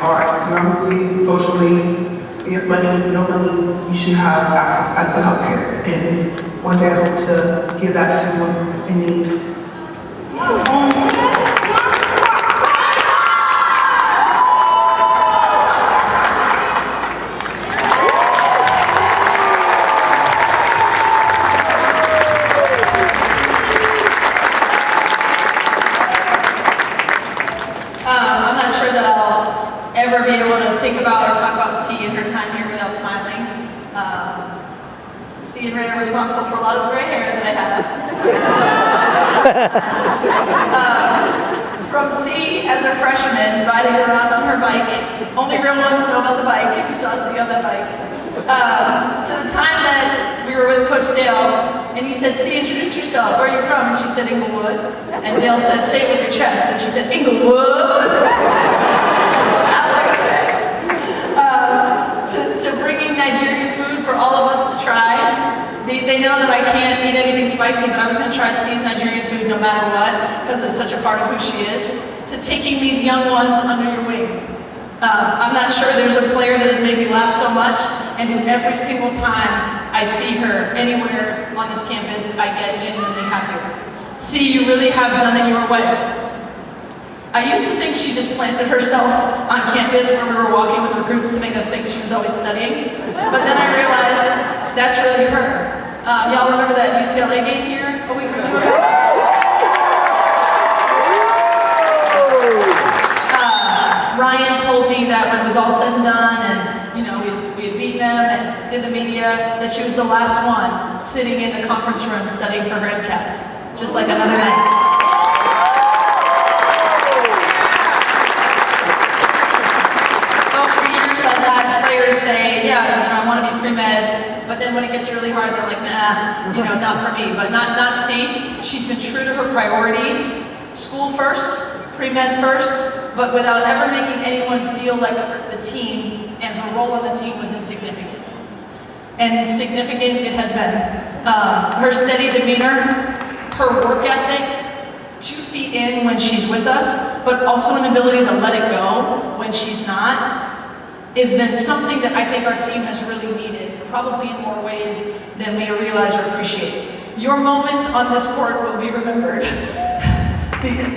are economically, socially, you have money, no money, you should have access at the healthcare. And one day I hope to give that to someone in need. I'm not sure that I'll ever be able to think about or talk about C in her time here without smiling. C and Ray are responsible for a lot of the gray hair that I have. From C as a freshman, riding around on her bike, only real ones know about the bike if you saw C on that bike, to the time that we were with Coach Dale, and he said, C, introduce yourself, where are you from? And she said, Inglewood. And Dale said, say it with your chest, and she said, Inglewood. I was like, okay. To bringing Nigerian food for all of us to try. They know that I can't eat anything spicy, but I was going to try C's Nigerian food no matter what, because it's such a part of who she is. To taking these young ones under your wing. I'm not sure there's a player that has made me laugh so much, and who every single time I see her anywhere on this campus, I get genuinely happier. C, you really have done it your way. I used to think she just planted herself on campus where we were walking with recruits to make us think she was always studying. But then I realized that's really her. Y'all remember that UCLA game here a week or two ago? Ryan told me that when it was all said and done and we had beaten them and did the media, that she was the last one sitting in the conference room studying for her MCATs, just like another night. Say, yeah, I want to be pre-med, but then when it gets really hard, they're like, nah, not for me. But not C. She's been true to her priorities. School first, pre-med first, but without ever making anyone feel like the team and her role on the team was insignificant. And significant it has been. Her steady demeanor, her work ethic, 2 feet in when she's with us, but also an ability to let it go when she's not, has been something that I think our team has really needed, probably in more ways than we realize or appreciate. Your moments on this court will be remembered.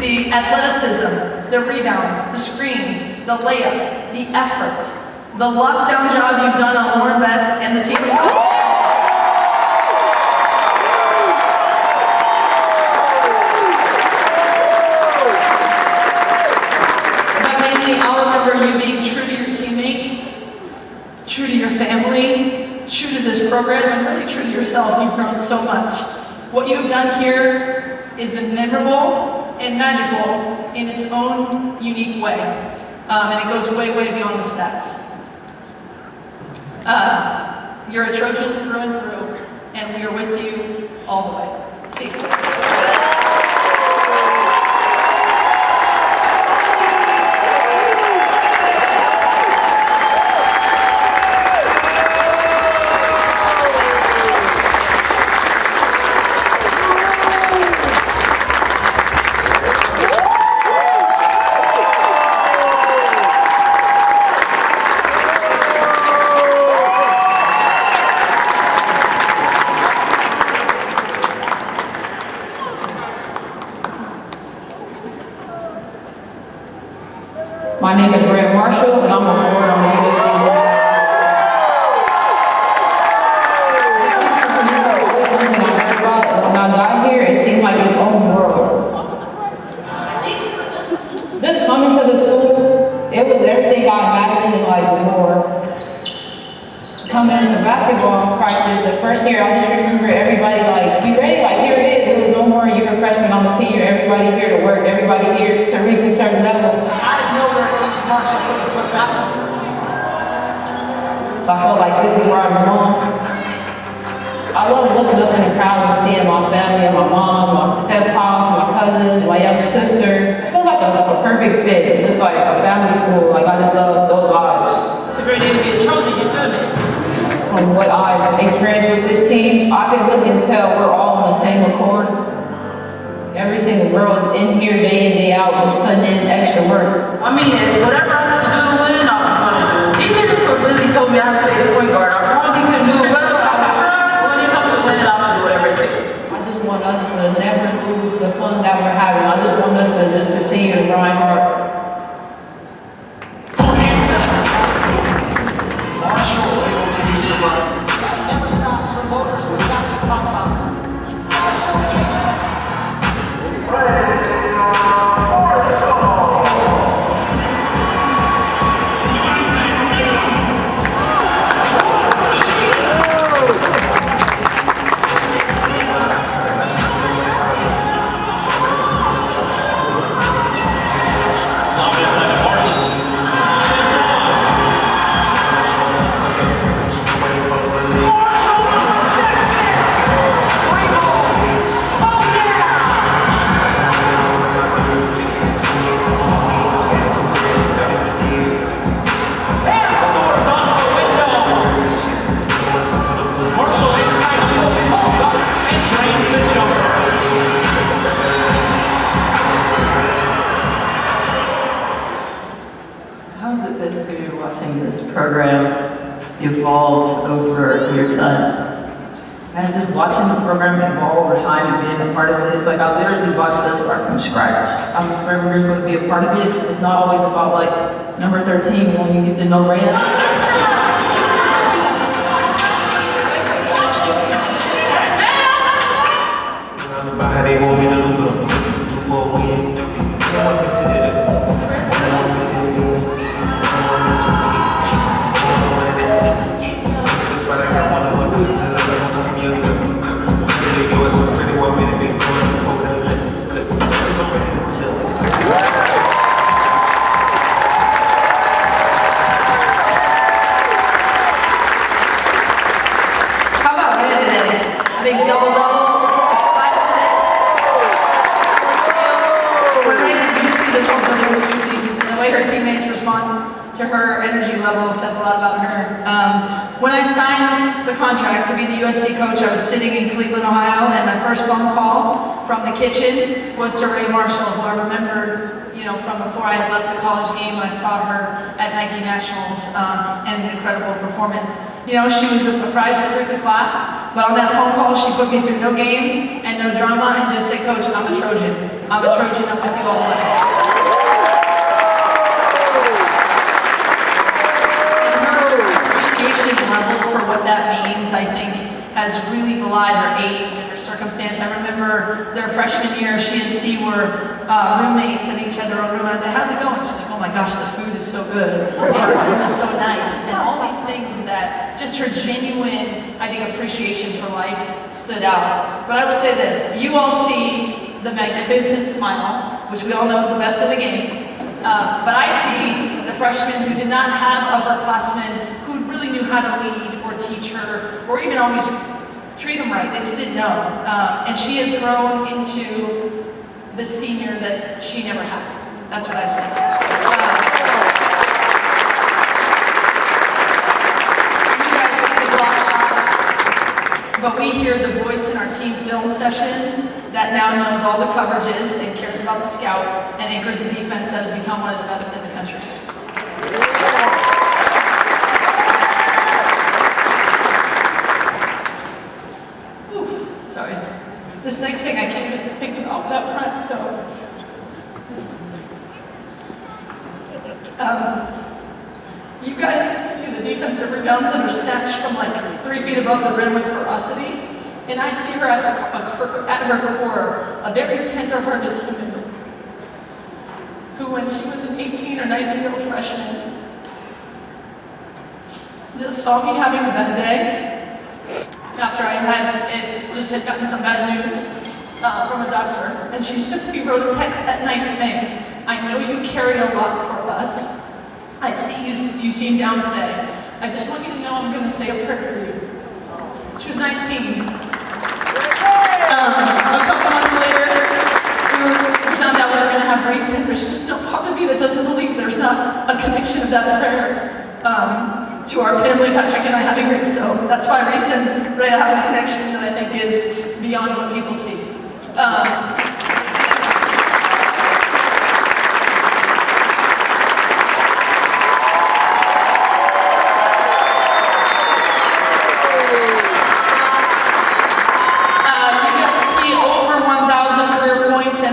The athleticism, the rebounds, the screens, the layups, the effort, the lockdown job you've done on Lauren Betts and the team. But mainly, I'll remember you being true to your teammates, true to your family, true to this program, and really true to yourself. You've grown so much. What you have done here has been memorable and magical in its own unique way. And it goes way, way beyond the stats. You're a Trojan through and through, and we are with you all the way. See you. My name is Rayah Marshall, and I'm a forward on the USC Women. Something I heard about when I got here, it seemed like its own world. Just coming to the school, it was everything I imagined and like more. Coming into basketball practice the first year, I just remember everybody like, you ready? Like, here it is. It was no more, you're a freshman, I'm a senior, everybody here to work, everybody here to reach a certain level. So I felt like this is where I belong. I love looking up in the crowd and seeing my family and my mom, my step-pops, my cousins, my younger sister. It feels like a perfect fit, just like a family school. Like I just love those vibes. It's a great day to be a Trojan, you feel me? From what I've experienced with this team, I can look and tell we're all on the same accord. Every single girl is in here day in, day out, just putting in extra work. I mean, whatever How has it been for you watching this program evolve over your time? And just watching the program evolve over time and being a part of it, it's like I literally watched this start from scratch. I'm very grateful to be a part of it. It's not always about like number 13 when you get to know Rayah. They hold me to lose, but before we ain't through, no one missing it. No one missing it. No one missing it. No one missing it. That's why I got one of my business. I got one me a good. They do it so pretty, 1 minute they go and over the lens. Good. So I'm ready to tell this. How about Rayah today? I think double. This whole building was USC, and the way her teammates respond to her energy level says a lot about her. When I signed the contract to be the USC coach, I was sitting in Cleveland, Ohio, and my first phone call from the kitchen was to Rayah Marshall, who I remembered, from before I had left the college game when I saw her at Nike Nationals, and an incredible performance. She was a prize recruit in the class, but on that phone call, she put me through no games and no drama and just said, Coach, I'm a Trojan. I'm a Trojan, I'm with you all the way. Level for what that means, I think, has really belied her age and her circumstance. I remember their freshman year, she and C were roommates and each had their own room. And I said, how's it going? She's like, oh my gosh, the food is so good. Her room is so nice. And all these things that just her genuine, I think, appreciation for life stood out. But I will say this, you all see the magnificent smile, which we all know is the best of the game. But I see the freshmen who did not have upperclassmen who really knew how to lead or teach her or even always treat them right. They just didn't know. And she has grown into the senior that she never had. That's what I see. You guys see the block shots, but we hear the voice in our team film sessions that now knows all the coverages and cares about the scout and anchors the defense that has become one of the best in the country. Sorry. This next thing I can't even think about without crying, so. You guys see the defensive rebounds that are snatched from like 3 feet above the rim with ferocity. And I see her at her core, a very tender-hearted human who, when she was an 18 or 19-year-old freshman, just saw me having a bad day after I had gotten some bad news from a doctor. And she simply wrote a text that night saying, I know you carry a lot for us. I see you seem down today. I just want you to know I'm going to say a prayer for you. She was 19. A couple months later, we found out we were going to have race, and there's just no part of me that doesn't believe there's not a connection of that prayer to our family, Patrick and I having race. So that's why Race and Rayah have a connection that I think is beyond what people see.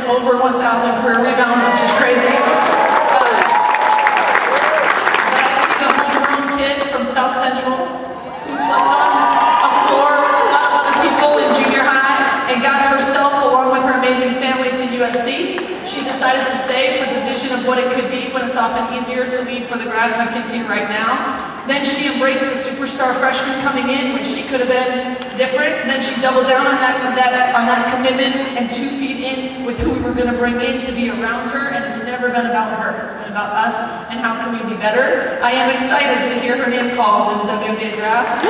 Over 1,000 career rebounds, which is crazy. But I see the homegrown kid from South Central who slept on a floor with a lot of other people in junior high and got herself, along with her amazing family, to USC. She decided to stay for the vision of what it could be when it's often easier to leave for the grass, you can see right now. Then she embraced the superstar freshman coming in when she could have been different. And then she doubled down on that commitment and 2 feet in with who we were going to bring in to be around her. And it's never been about her. It's been about us and how can we be better. I am excited to hear her name called in the WNBA draft.